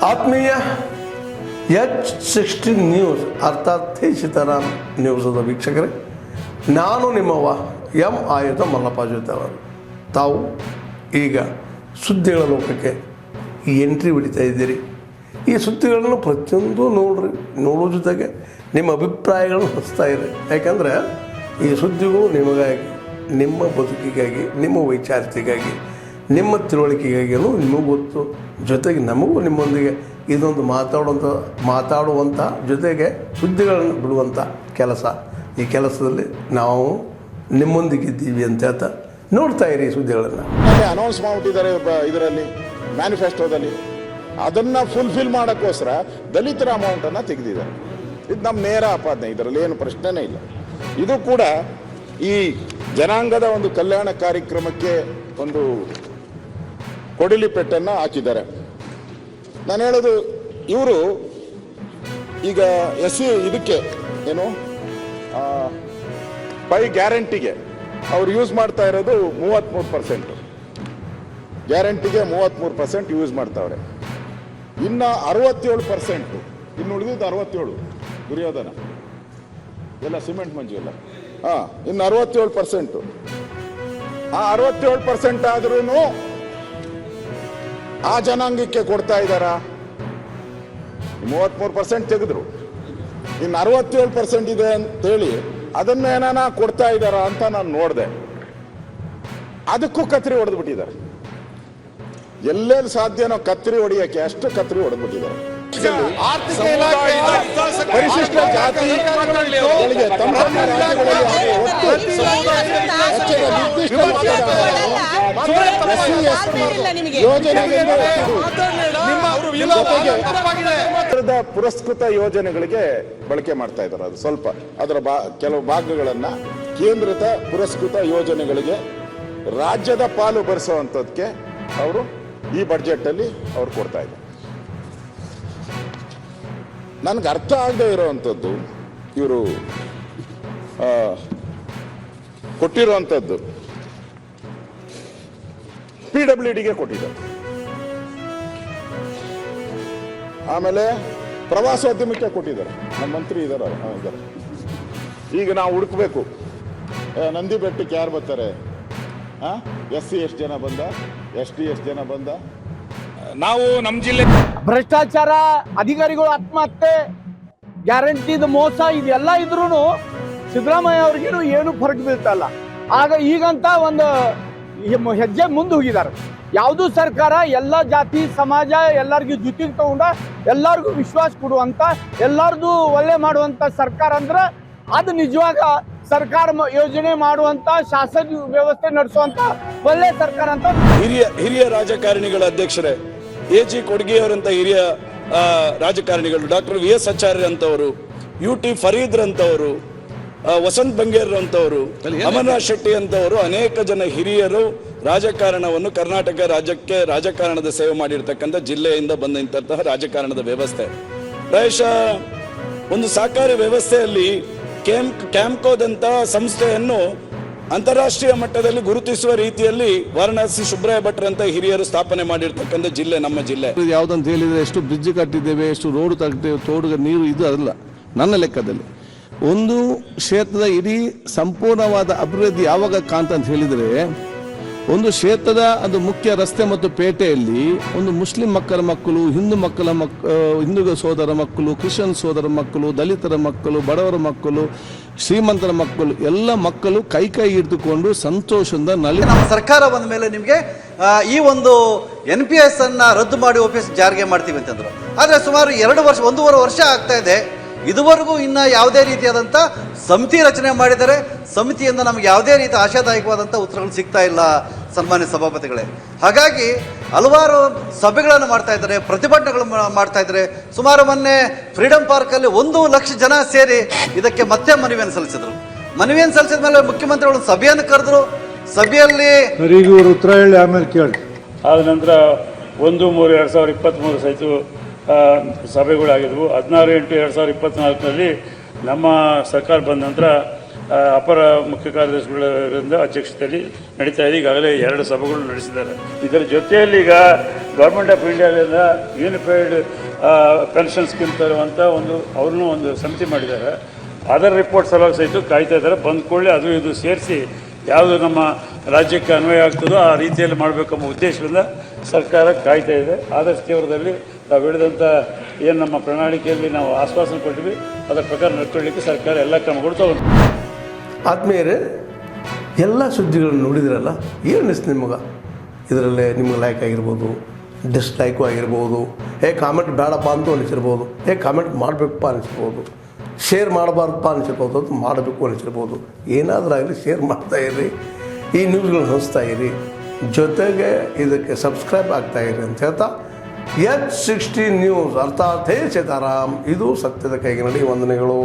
ಆತ್ಮೀಯ H16 news ಅರ್ಥಾತ್ ಸೀತಾರಾಮ್ ನ್ಯೂಸದ ವೀಕ್ಷಕರೇ, ನಾನು ನಿಮ್ಮವ ಎಂ ಆಯುಧ ಮಲ್ಲಪ್ಪ ಜೊತೆಯವರು. ತಾವು ಈಗ ಸುದ್ದಿಗಳ ಲೋಕಕ್ಕೆ ಎಂಟ್ರಿ ಹೊಡಿತಾ ಇದ್ದೀರಿ. ಈ ಸುದ್ದಿಗಳನ್ನು ಪ್ರತಿಯೊಂದು ನೋಡೋ ಜೊತೆಗೆ ನಿಮ್ಮ ಅಭಿಪ್ರಾಯಗಳನ್ನು ಹಚ್ತಾ ಇರಿ. ಯಾಕಂದರೆ ಈ ಸುದ್ದಿಗಳು ನಿಮಗಾಗಿ, ನಿಮ್ಮ ಬದುಕಿಗಾಗಿ, ನಿಮ್ಮ ವೈಚಾರಿಕೆಗಾಗಿ, ನಿಮ್ಮ ತಿಳುವಳಿಕೆಗಾಗಿಯೂ ನಿಮಗೂ ಗೊತ್ತು. ಜೊತೆಗೆ ನಮಗೂ ನಿಮ್ಮೊಂದಿಗೆ ಇದೊಂದು ಮಾತಾಡುವಂಥ ಜೊತೆಗೆ ಸುದ್ದಿಗಳನ್ನು ಬಿಡುವಂಥ ಕೆಲಸ. ಈ ಕೆಲಸದಲ್ಲಿ ನಾವು ನಿಮ್ಮೊಂದಿಗಿದ್ದೀವಿ ಅಂತ ಹೇಳ್ತಾ ನೋಡ್ತಾ ಇರಿ ಸುದ್ದಿಗಳನ್ನು. ಅನೌನ್ಸ್ ಮಾಡಿಬಿಟ್ಟಿದ್ದಾರೆ ಇದರಲ್ಲಿ ಮ್ಯಾನಿಫೆಸ್ಟೋದಲ್ಲಿ. ಅದನ್ನು ಫುಲ್ಫಿಲ್ ಮಾಡೋಕ್ಕೋಸ್ಕರ ದಲಿತರ ಅಮೌಂಟನ್ನು ತೆಗೆದಿದ್ದಾರೆ. ಇದು ನಮ್ಮ ನೇರ ಆಪಾದನೆ, ಇದರಲ್ಲಿ ಏನು ಪ್ರಶ್ನೆನೇ ಇಲ್ಲ. ಇದು ಕೂಡ ಈ ಜನಾಂಗದ ಒಂದು ಕಲ್ಯಾಣ ಕಾರ್ಯಕ್ರಮಕ್ಕೆ ಒಂದು ಕೊಡಿಲಿ ಪೆಟ್ಟನ್ನು ಹಾಕಿದ್ದಾರೆ. ನಾನು ಹೇಳೋದು, ಇವರು ಈಗ ಇದಕ್ಕೆ ಏನು ಪೈ ಗ್ಯಾರಂಟಿಗೆ ಅವ್ರು ಯೂಸ್ ಮಾಡ್ತಾ ಇರೋದು 33%. ಗ್ಯಾರಂಟಿಗೆ 33% ಯೂಸ್ ಮಾಡ್ತಾವ್ರೆ. ಇನ್ನು 67%, ಇನ್ನು ಉಳಿದಿದ್ದು 67 ದುರ್ಯೋಧನ ಎಲ್ಲ ಸಿಮೆಂಟ್ ಮಂಜು ಎಲ್ಲ. ಇನ್ನು 67%. ಆ 67% ಆದ್ರೂ ಆ ಜನಾಂಗಕ್ಕೆ ಕೊಡ್ತಾ ಇದ್ದಾರಾ? 33% ತೆಗೆದ್ರು, ಇನ್ನು 67% ಇದೆ ಅಂತೇಳಿ ಅದನ್ನ ಏನಾನ ಕೊಡ್ತಾ ಇದ್ದಾರಾ ಅಂತ ನಾನು ನೋಡಿದೆ. ಅದಕ್ಕೂ ಕತ್ರಿ ಹೊಡೆದ್ಬಿಟ್ಟಿದ್ದಾರೆ. ಎಲ್ಲೆಲ್ಲಿ ಸಾಧ್ಯನೋ ಕತ್ರಿ ಹೊಡೆಯಕ್ಕೆ ಅಷ್ಟು ಕತ್ರಿ ಹೊಡೆದ್ಬಿಟ್ಟಿದ್ದಾರೆ. ಪರಿಶಿಷ್ಟ ಜಾತಿಗಳಿಗೆ ತಮ್ಮ ಪುರಸ್ಕೃತ ಯೋಜನೆಗಳಿಗೆ ಬಳಕೆ ಮಾಡ್ತಾ ಇದ್ದಾರೆ. ಅದು ಸ್ವಲ್ಪ ಅದರ ಕೆಲವು ಭಾಗಗಳನ್ನ ಕೇಂದ್ರದ ಪುರಸ್ಕೃತ ಯೋಜನೆಗಳಿಗೆ ರಾಜ್ಯದ ಪಾಲು ಭರಿಸುವಂಥದ್ದಕ್ಕೆ ಅವರು ಈ ಬಡ್ಜೆಟ್ ಅಲ್ಲಿ ಅವ್ರು ಕೊಡ್ತಾ ಇದ್ದಾರೆ. ನನ್ಗೆ ಅರ್ಥ ಆಗದೆ ಇರೋವಂಥದ್ದು, ಇವರು ಕೊಟ್ಟಿರುವಂಥದ್ದು PWDಗೆ ಕೊಟ್ಟಿದ್ದಾರೆ. ಆಮೇಲೆ ಪ್ರವಾಸೋದ್ಯಮಕ್ಕೆ ಕೊಟ್ಟಿದ್ದಾರೆ. ನಮ್ಮ ಮಂತ್ರಿ ಇದ್ದಾರೆ. ಈಗ ನಾವು ಹುಡುಕ್ಬೇಕು, ನಂದಿ ಬೆಟ್ಟಕ್ಕೆ ಯಾರು ಬರ್ತಾರೆ, SC ಎಷ್ಟು ಜನ ಬಂದ, ST ಎಷ್ಟು ಜನ ಬಂದ. ನಾವು ನಮ್ಮ ಜಿಲ್ಲೆ ಭ್ರಷ್ಟಾಚಾರ, ಅಧಿಕಾರಿಗಳು ಆತ್ಮಹತ್ಯೆ, ಗ್ಯಾರಂಟಿದ ಮೋಸ, ಇದೆಲ್ಲ ಇದ್ರೂ ಸಿದ್ದರಾಮಯ್ಯ ಅವ್ರಿಗೇನು ಏನು ಫರಕ್ ಬೀಳ್ತಲ್ಲ. ಆಗ ಈಗಂತ ಒಂದು ಹೆಜ್ಜೆ ಮುಂದೆ ಹೋಗಿದ್ದಾರೆ. ಯಾವುದೂ ಸರ್ಕಾರ ಎಲ್ಲ ಜಾತಿ ಸಮಾಜ ಎಲ್ಲರಿಗೂ ಜೊತೆಗೆ ತಗೊಂಡ ಎಲ್ಲರಿಗೂ ವಿಶ್ವಾಸ ಕೊಡುವಂತ, ಎಲ್ಲರಿಗೂ ಒಳ್ಳೆ ಮಾಡುವಂತ ಸರ್ಕಾರ ಅಂದ್ರೆ ಅದು ನಿಜವಾಗ ಸರ್ಕಾರ ಯೋಜನೆ ಮಾಡುವಂತ, ಶಾಸಕ ವ್ಯವಸ್ಥೆ ನಡೆಸುವಂತ ಒಳ್ಳೆ ಸರ್ಕಾರ ಅಂತ. ಹಿರಿಯ ರಾಜಕಾರಣಿಗಳ ಅಧ್ಯಕ್ಷರೇ, AG ಕೊಡ್ಗೆಯವರಂತ ಹಿರಿಯ ರಾಜಕಾರಣಿಗಳು, ಡಾಕ್ಟರ್ VS ಆಚಾರ್ಯ ಅಂತವರು, UT ಫರೀದ್ ಅಂತವರು, ವಸಂತ್ ಬಂಗೇರ್ ಅಂತವರು, ಅಮರನಾಥ್ ಶೆಟ್ಟಿ ಅಂತವರು, ಅನೇಕ ಜನ ಹಿರಿಯರು ರಾಜಕಾರಣವನ್ನು ಕರ್ನಾಟಕ ರಾಜ್ಯಕ್ಕೆ ರಾಜಕಾರಣದ ಸೇವೆ ಮಾಡಿರ್ತಕ್ಕಂಥ ಜಿಲ್ಲೆಯಿಂದ ಬಂದಂತಹ ರಾಜಕಾರಣದ ವ್ಯವಸ್ಥೆ. ಪ್ರಾಯಶಃ ಒಂದು ಸಹಕಾರಿ ವ್ಯವಸ್ಥೆಯಲ್ಲಿ ಕ್ಯಾಂಪ್ಕೋದಂತ ಸಂಸ್ಥೆಯನ್ನು ಅಂತಾರಾಷ್ಟ್ರೀಯ ಮಟ್ಟದಲ್ಲಿ ಗುರುತಿಸುವ ರೀತಿಯಲ್ಲಿ ವಾರಣಾಸಿ ಸುಬ್ರಾಯ ಭಟ್ರಂತ ಹಿರಿಯರು ಸ್ಥಾಪನೆ ಮಾಡಿರ್ತಕ್ಕಂಥ ಜಿಲ್ಲೆ ನಮ್ಮ ಜಿಲ್ಲೆ. ಯಾವುದಂತ ಹೇಳಿದ್ರೆ ಎಷ್ಟು ಬ್ರಿಡ್ಜ್ ಕಟ್ಟಿದ್ದೇವೆ, ಎಷ್ಟು ರೋಡ್ ಕಟ್ಟಿದ್ದೇವೆ, ತೋಡುಗ ನೀರು, ಇದು ಅಲ್ಲ ನನ್ನ ಲೆಕ್ಕದಲ್ಲಿ. ಒಂದು ಕ್ಷೇತ್ರದ ಇಡೀ ಸಂಪೂರ್ಣವಾದ ಅಭಿವೃದ್ಧಿ ಯಾವಾಗ ಕಾಂತ ಅಂತ ಹೇಳಿದರೆ, ಒಂದು ಕ್ಷೇತ್ರದ ಅದು ಮುಖ್ಯ ರಸ್ತೆ ಮತ್ತು ಪೇಟೆಯಲ್ಲಿ ಒಂದು ಮುಸ್ಲಿಂ ಮಕ್ಕಳು, ಹಿಂದೂ ಸೋದರ ಮಕ್ಕಳು, ಕ್ರಿಶ್ಚಿಯನ್ ಸೋದರ ಮಕ್ಕಳು, ದಲಿತರ ಮಕ್ಕಳು, ಬಡವರ ಮಕ್ಕಳು, ಶ್ರೀಮಂತರ ಮಕ್ಕಳು, ಎಲ್ಲ ಮಕ್ಕಳು ಕೈ ಹಿಡಿದುಕೊಂಡು ಸಂತೋಷದಿಂದ ನಮ್ಮ ಸರ್ಕಾರ ಬಂದ ಮೇಲೆ ನಿಮಗೆ ಈ ಒಂದು NPS ಅನ್ನ ರದ್ದು ಮಾಡಿ OPS ಜಾರಿಗೆ ಮಾಡ್ತೀವಿ ಅಂತಂದ್ರು. ಆದರೆ ಸುಮಾರು 1.5 ವರ್ಷ ಆಗ್ತಾ ಇದೆ. ಇದುವರೆಗೂ ಇನ್ನು ಯಾವುದೇ ರೀತಿಯಾದಂಥ ಸಮಿತಿ ರಚನೆ ಮಾಡಿದರೆ ಸಮಿತಿಯಿಂದ ನಮಗೆ ಯಾವುದೇ ರೀತಿ ಆಶಾದಾಯಕವಾದಂಥ ಉತ್ತರಗಳು ಸಿಗ್ತಾ ಇಲ್ಲ ಸನ್ಮಾನ್ಯ ಸಭಾಪತಿಗಳೇ. ಹಾಗಾಗಿ ಹಲವಾರು ಸಭೆಗಳನ್ನು ಮಾಡ್ತಾ ಇದ್ದಾರೆ, ಪ್ರತಿಭಟನೆಗಳು ಮಾಡ್ತಾ ಇದ್ದಾರೆ. ಸುಮಾರು ಮೊನ್ನೆ ಫ್ರೀಡಮ್ ಪಾರ್ಕಲ್ಲಿ 1 ಲಕ್ಷ ಜನ ಸೇರಿ ಇದಕ್ಕೆ ಮತ್ತೆ ಮನವಿಯನ್ನು ಸಲ್ಲಿಸಿದ್ರು. ಮನವಿಯನ್ನು ಸಲ್ಲಿಸಿದ ಮೇಲೆ ಮುಖ್ಯಮಂತ್ರಿಗಳು ಸಭೆಯನ್ನು ಕರೆದ್ರು. ಸಭೆಯಲ್ಲಿ ಉತ್ತರ ಹೇಳಿ ಆಮೇಲೆ ಕೇಳಿ. ಆದ ನಂತರ 1/3/2023 ಸಹಿತ ಸಭೆಗಳಾಗಿದ್ವು. 16/8/2024 ನಮ್ಮ ಸರ್ಕಾರ ಬಂದ ನಂತರ ಅಪರ ಮುಖ್ಯ ಕಾರ್ಯದರ್ಶಿಗಳಿಂದ ಅಧ್ಯಕ್ಷತೆಯಲ್ಲಿ ನಡೀತಾ ಇದೆ. ಈಗಾಗಲೇ 2 ಸಭೆಗಳು ನಡೆಸಿದ್ದಾರೆ. ಇದರ ಜೊತೆಯಲ್ಲಿ ಈಗ ಗೌರ್ಮೆಂಟ್ ಆಫ್ ಇಂಡಿಯಾದಿಂದ ಯೂನಿಫೈಡ್ ಪೆನ್ಷನ್ ಸ್ಕೀಮ್ ತರುವಂಥ ಅವ್ರನ್ನೂ ಒಂದು ಸಮಿತಿ ಮಾಡಿದ್ದಾರೆ. ಅದರ ರಿಪೋರ್ಟ್ ಸಲುವಾಗಿ ಸಹಿತ ಕಾಯ್ತಾ ಇದ್ದಾರೆ. ಬಂದ ಕೂಡಲೇ ಅದು ಇದು ಸೇರಿಸಿ ಯಾವುದು ನಮ್ಮ ರಾಜ್ಯಕ್ಕೆ ಅನ್ವಯ ಆಗ್ತದೋ ಆ ರೀತಿಯಲ್ಲಿ ಮಾಡಬೇಕೆಂಬ ಉದ್ದೇಶದಿಂದ ಸರ್ಕಾರ ಕಾಯ್ತಾ ಇದೆ. ಆದಷ್ಟು ತೀವ್ರದಲ್ಲಿ ನಾವು ಹೇಳಿದಂಥ ಏನು ನಮ್ಮ ಪ್ರಣಾಳಿಕೆಯಲ್ಲಿ ನಾವು ಆಶ್ವಾಸನೆ ಕೊಟ್ಟಿವಿ ಅದರ ಪ್ರಕಾರ ನಡ್ಕೊಳ್ಳಿಕ್ಕೆ ಸರ್ಕಾರ ಎಲ್ಲ ಕ್ರಮಗಳು ತಗೊಂಡು. ಆದ್ಮೇಲೆ ಎಲ್ಲ ಸುದ್ದಿಗಳನ್ನು ನೋಡಿದ್ರಲ್ಲ, ಏನು ಅನಿಸ್ತು ನಿಮಗೆ? ಇದರಲ್ಲೇ ನಿಮ್ಗೆ ಲೈಕ್ ಆಗಿರ್ಬೋದು, ಡಿಸ್ಲೈಕು ಆಗಿರ್ಬೋದು, ಕಾಮೆಂಟ್ ಬೇಡಪ್ಪ ಅಂತೂ ಅನಿಸಿರ್ಬೋದು, ಕಾಮೆಂಟ್ ಮಾಡಬೇಕಪ್ಪ ಅನಿಸಿರ್ಬೋದು, ಶೇರ್ ಮಾಡಬಾರ್ದಪ್ಪ ಅನಿಸಿರ್ಬೋದು, ಅದು ಮಾಡಬೇಕು ಅನಿಸಿರ್ಬೋದು. ಏನಾದರೂ ಆಗಲಿ ಶೇರ್ ಮಾಡ್ತಾಯಿರಿ, ಈ ನ್ಯೂಸ್ಗಳನ್ನ ಹಂಚ್ತಾ ಇರಿ, ಜೊತೆಗೆ ಇದಕ್ಕೆ ಸಬ್ಸ್ಕ್ರೈಬ್ ಆಗ್ತಾಯಿರಿ ಅಂತ ಹೇಳ್ತಾ H16 ನ್ಯೂಸ್ ಅರ್ಥಾತ್ ಹೇ ಸೀತಾರಾಮ್, ಇದು ಸತ್ಯದ ಕೈಗೆ ನಡಿ. ವಂದನೆಗಳು.